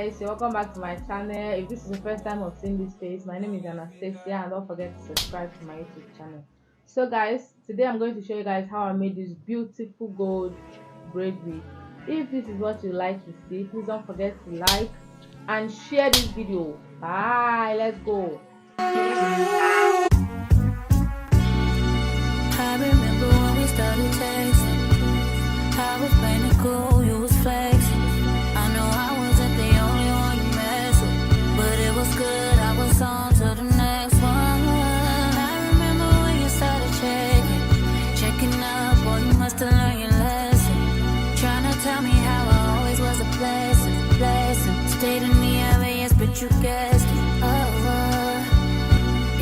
guys, you're welcome back to my channel. If this is the first time of seeing this face, my name is Anastasia, and don't forget to subscribe to my YouTube channel. So guys, today I'm going to show you guys how I made this beautiful gold braid wig. If this is what you like to see, please don't forget to like and share this video. Bye, let's go. I remember when we started texting. I was playing it cool, you was flexing. I know I wasn't the only one you messed with, but it was good, I was on to the next one. I remember when you started checking up, boy, you must have learned your lesson. Trying to tell me how I always was a blessing. Stayed in the areas, but you guessed it.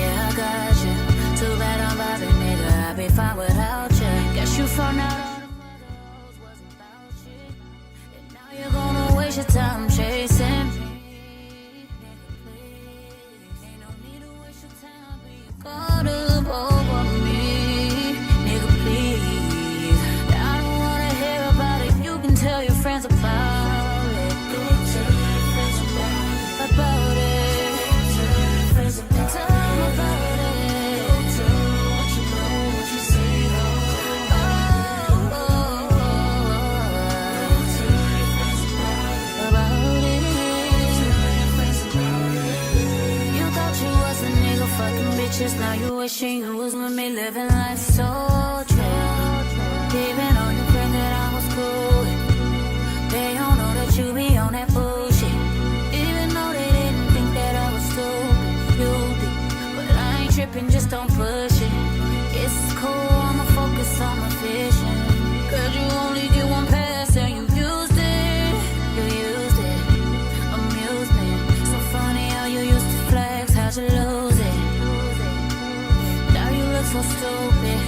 Yeah, I got you. Too bad I'm vibing, nigga, I'd be fine without you. Guess you found out. You're gonna waste your time chasing me. Ain't no need to waste your time being caught up over me. Nigga, please. I don't wanna hear about it. You can tell your friends about it. Go tell your friends about it. Go tell your friends about it. Tell them about it. Go tell them what you know, what you say. Fucking bitches, now you wishing you was with me, living life so true. Even on your friend that I was cool with, they don't know that you be on that bullshit. Even though they didn't think that I was stupid, you did. But I ain't tripping, just don't push it. It's cool, I'ma focus on my vision. Cause you only get one pass and you used it. You used it, amusement. So funny how you used to flex, how'd you lose it? So stupid.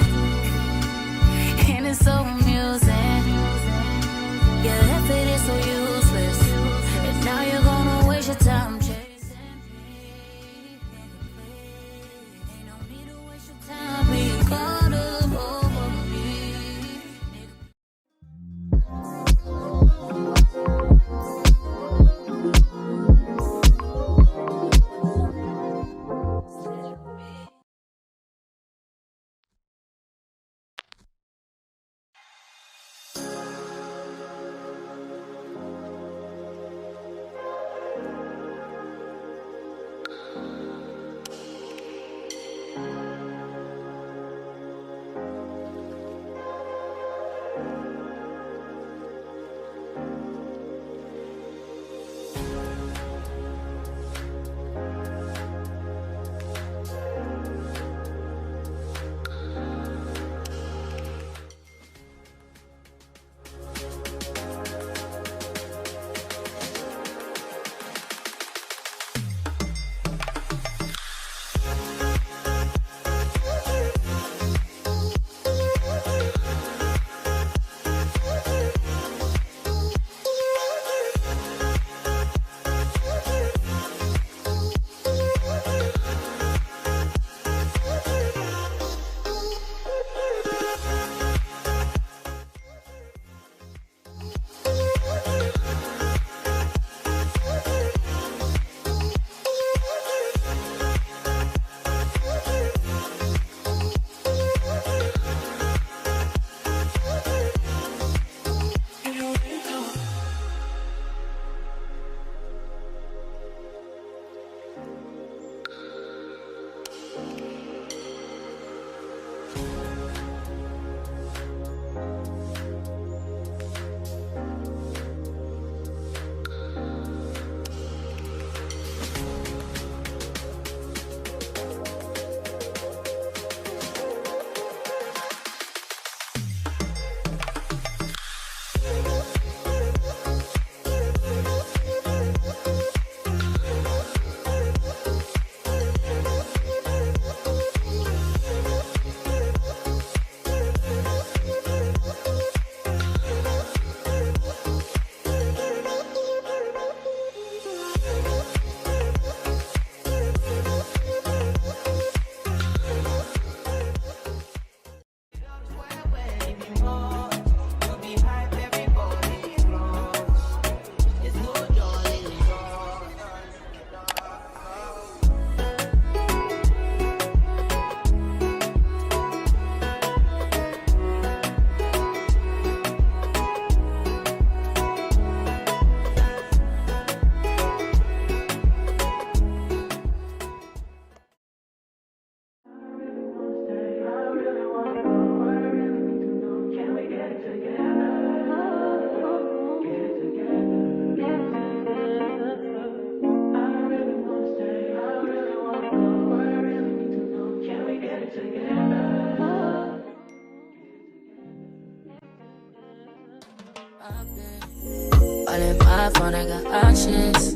this.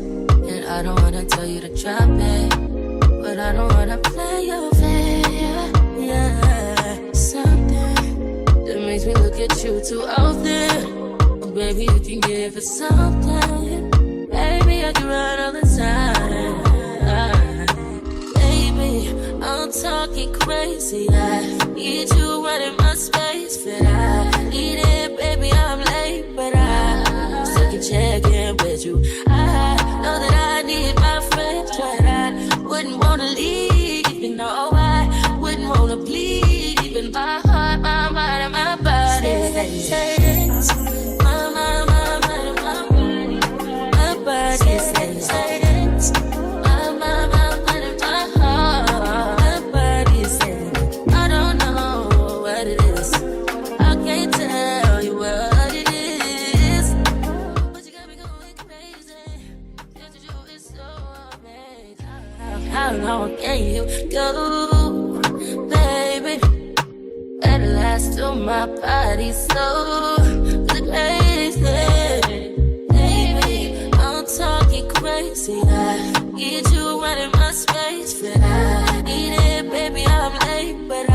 And I don't wanna tell you to drop it, but I don't wanna play your fair. Yeah, something that makes me look at you too often. Oh, baby, you can give it something. Baby, I can run all the time. Baby, I'm talking crazy. I need you running my space, but I need it, baby. I'm late, but I still can check in with you. I know that I need my friends, but I wouldn't wanna leave. You know, I wouldn't wanna bleed. Even my heart, my mind, and my body. My mind, my mind, and my body. My body says my mind, my mind, and my heart. My body says I don't know what it is. I can't tell you what it is. But you got me going crazy. Just to do it so amazing. How long can you go, baby? At last till my body so crazy. Baby, I'm talking crazy. I need you running my space, but I need it, baby. I'm late, but I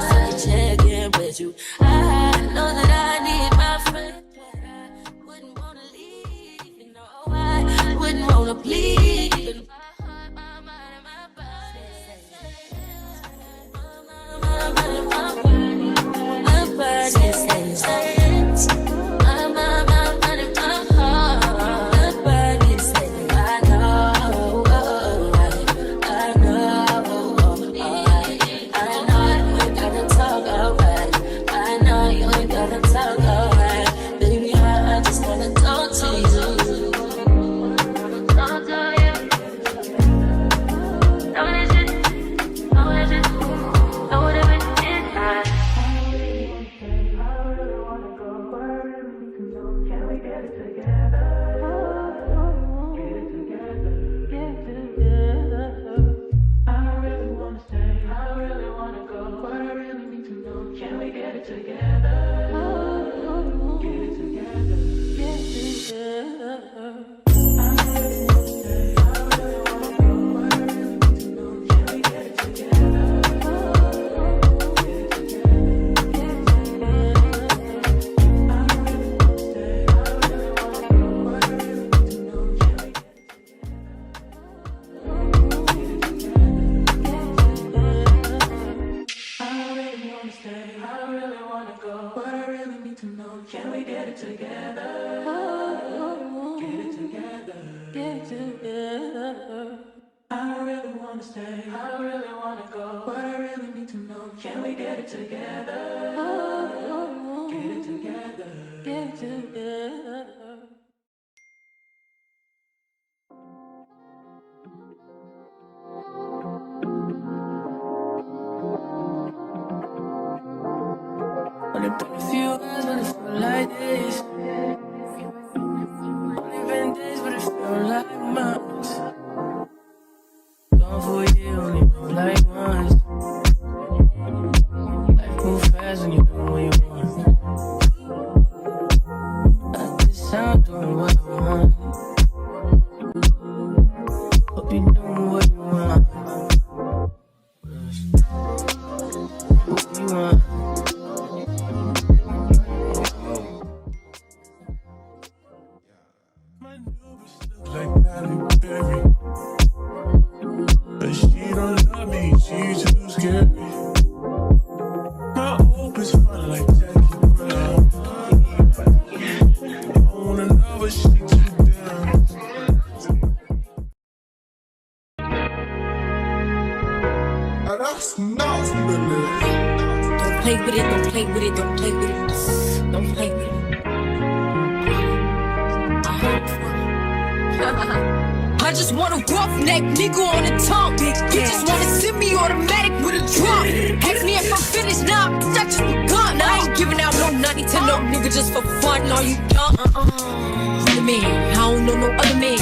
still check in with you. I know that I need my friend, but I wouldn't wanna leave. You know, I wouldn't wanna bleed. Even my heart, my mind, and my body. My mind, and my body. My body says my mind, my mind, and my heart. My body says I know, I know, you ain't gotta talk alright. I know you ain't gotta talk alright. Baby, I just wanna talk to you. Talk to you. Know this shit, know this shit, know what it is. Only been a few hours, but it feel like days. Only been days, but it feel like months. Gone for a year, only know like once. Life move fast when you do what you want. At this time, doing what I want. Hope you doing what you want. What you want. Like Halle Berry, but she don't love me, she's too scary. My hope is fun like Jackie Brown. I wanna know what she too down. And that's not Don't play with it, don't play with it, don't play with it. Don't play with it. I just want a roughneck nigga on the tongue. You just wanna send me automatic with a drum. Ask me if I'm finished now, cause I just begun. I ain't giving out no nutty to no nigga just for fun. Are you dumb? The man, I don't know no other man.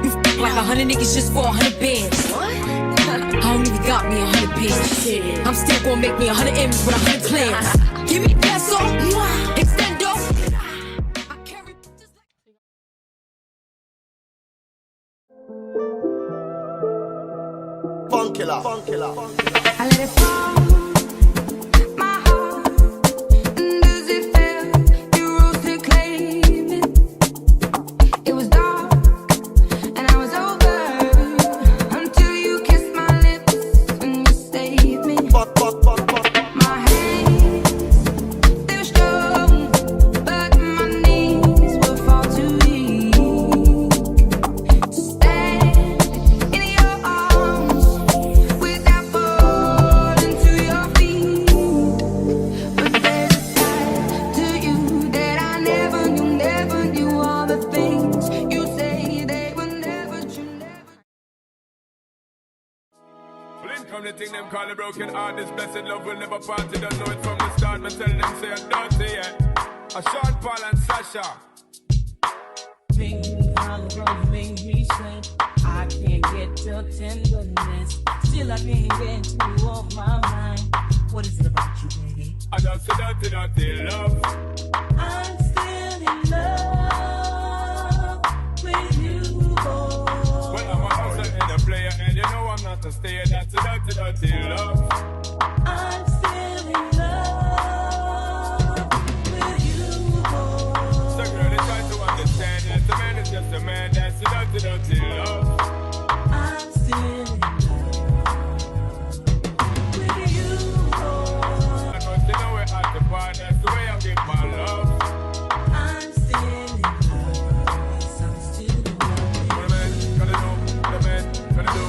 You f like 100 niggas just for 100 bands. I don't even got me 100 bands. I'm still gonna make me 100 M's with 100 plans. Give me peso, extendo. Funkilla, funkilla, funkilla. I let it fall, my heart. And as it fell, you rose to claim it. It was dark, and I was over until you kissed my lips and you saved me. Fuck, fuck, fuck, fuck. My hands, they were strong, but my knees were far too weak to stand in your arms without falling to your feet. But there's a side to you that I never knew all the things you say they were never true, never. Well, in come the thing them call a broken heart. This blessed love will never part. They don't know it from the start. Me tell them say I don't say it. A Sean Paul and Sasha. Make me holler, bro, you make me sweat. I can't get your tenderness. Still, I can't get you off my mind. What is it about you, baby? I just say dirty, dirty love. I'm still in love with you, boy. Well, I'm a hustler and a player, and you know I'm not a stayer. That's a dirty, dirty love. I'm still in love with you, boy. So girl, they try to understand that the man is just a man. That's a dirty, dirty love. I'm still in love with you, boy. I know they know we're at the part. That's the way I give my love. I'm still in love. Yes, I'm still in love. What a man gotta do, what a man gotta do.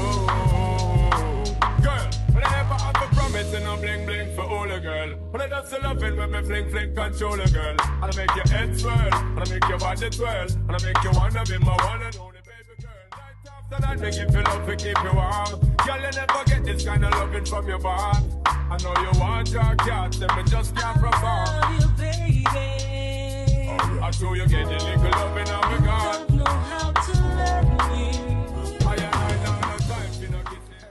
Girl, when I never have a promise and I'm bling bling for all a girl. When I just love it when me fling fling control a girl. And I make your head swirl, and I make your body twirl, and I make you wanna be my one and only baby girl. Night after night, make you feel love to keep you warm. Girl, you never get this kind of loving from your bond. I know you want your cat, and me just can't perform. Love you, baby. I show you get the little loving of a God. Don't know how to love me. I don't have time for no kissing.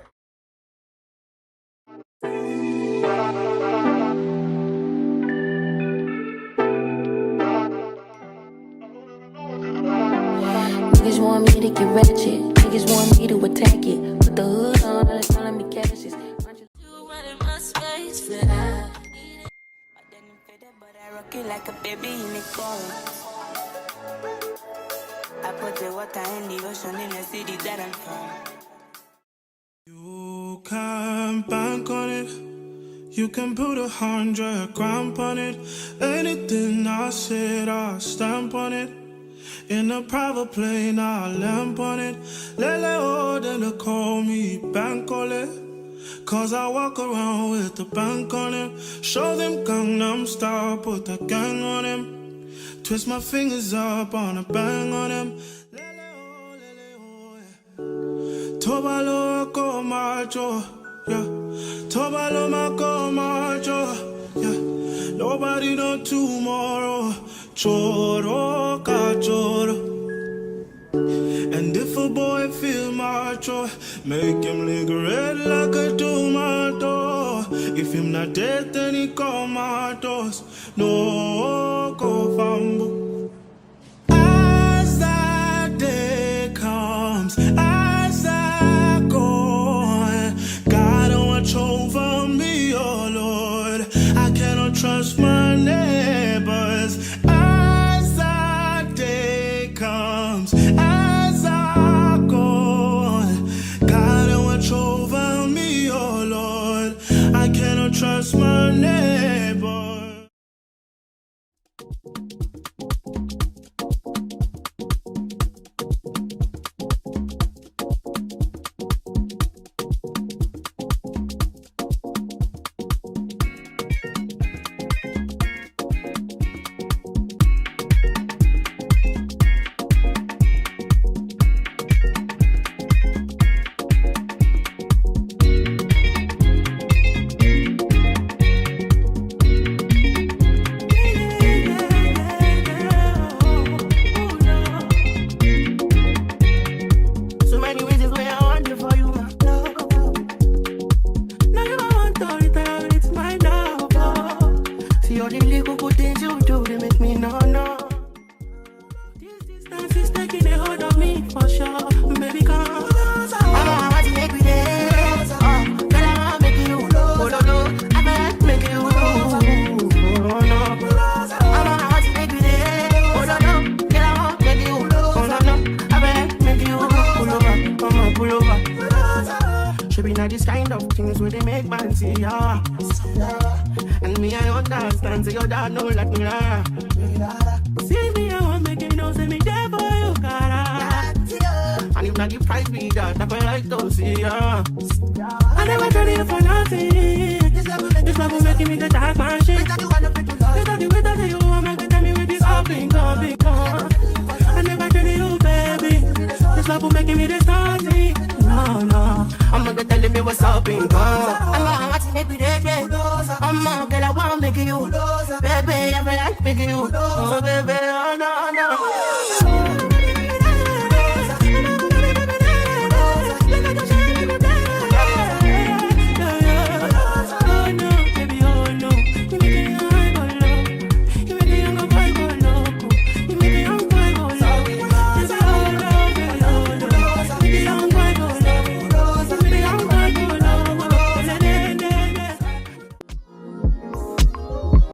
Niggas want me to get ratchet. Niggas want me to attack it. Put the hood on, all they calling me Cassius. You running my space, but I didn't fit it, but I rock it like a baby in the car. I put the water in the ocean in the city that I'm from. You can bank on it. You can put 100 grand on it. Anything I said, I'll stamp on it. In a private plane, I'll lamp on it. Lele oh, then they call me Bankole. Cause I walk around with the bank on him. Show them Gangnam Style, put the gang on him. Twist my fingers up on a bang on him. Lele oh, yeah. Tobalo ko macho, yeah. Tobalo mako macho, yeah. Nobody know tomorrow. Choro ka choro. And if a boy feel macho, make him lick red like a tomato. If him not dead, then he comatose. No go fambo. As that day comes, as I go, God watch over me, oh Lord. I cannot trust my neighbors. As that day comes, as I go, God watch over me, oh Lord. I cannot trust my neighbor. She be not this kind of things where they make man see ya. And me, I understand, so you don't know like me. See me, I want make you know, say me there for you, cara. And if not the price be that, I feel like to see ya. I never tell you for nothing. This love will making me the dark man shit. You got the way that you want, make me tell me with this all big gun, big gun. I never tell you, baby. This love will making me the starting. No, I'm not telling me what's up in gun. I'm not watching it with it. I'm not girl, I want to make you. Baby, I feel like making you.